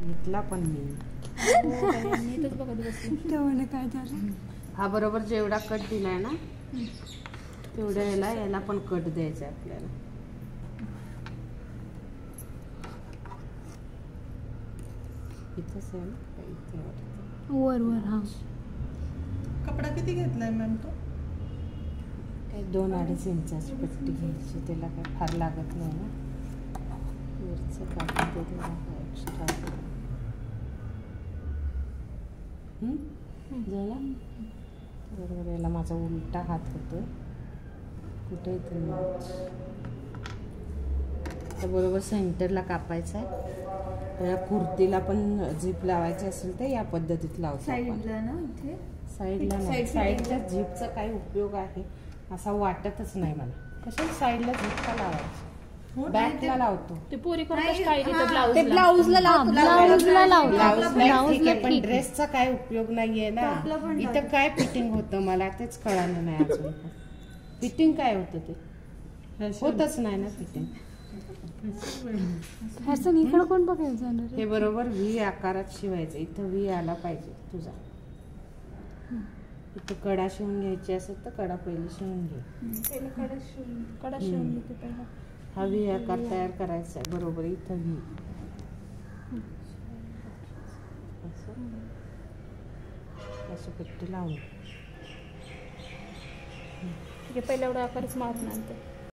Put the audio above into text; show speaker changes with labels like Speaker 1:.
Speaker 1: घेतला पण मी
Speaker 2: नीटच बघत बसले
Speaker 3: तेवढं काय झालं.
Speaker 1: हा बरोबर जेवढा कट दिलाय ना तेवढ्या याला पण कट द्यायचा आहे आपल्याला. इथंच आहे ना इथे
Speaker 3: वर वर. हा
Speaker 4: कपडा किती घेतलाय मॅम तो?
Speaker 1: काही 2-2.5 इंचाची पट्टी घ्यायची, त्याला काय फार लागत नाही ना. वरचं कापड ते एक्स्ट्रा झाला बरोबर. याला माझा उलटा हात होतो कुठे इथे तर बरोबर सेंटरला कापायचा आहे. या कुर्तीला पण झीप लावायची असेल तर या पद्धतीत लावतो.
Speaker 2: साईडला ना इथे
Speaker 1: साईडला नाही, साईडच्या झीपचा काय उपयोग आहे असा वाटतच नाही मला. कशाला साईडला झीप का लावायची? बॅकला लावतो
Speaker 2: ते पोरी करत स्टाईल येते ब्लाउज
Speaker 3: ते ब्लाऊजला लावतो. ब्लाऊजला लावतो.
Speaker 1: ब्लाऊज ठीक आहे पण ड्रेसचा काय उपयोग नाहीये ना. इथं काय फिटिंग होतं मला तेच कळालं नाही अजून. फिटिंग काय होतं ते होतच नाही ना फिटिंग.
Speaker 3: ह्याचं इकडं कोण बघायला जाणार?
Speaker 1: हे बरोबर व्ही आकारात शिवायचं. इथं व्ही आला पाहिजे तुझा. इथं कडा शिवून घ्यायची असेल तर कडा पहिली शिवून घे.
Speaker 2: कडा शिवून घेते पहिला.
Speaker 1: हा व्ही आकार तयार करायचा आहे बरोबर. इथं व्ही अशी पट्टी लावून
Speaker 2: पहिला एवढा आकारच मारून आणते.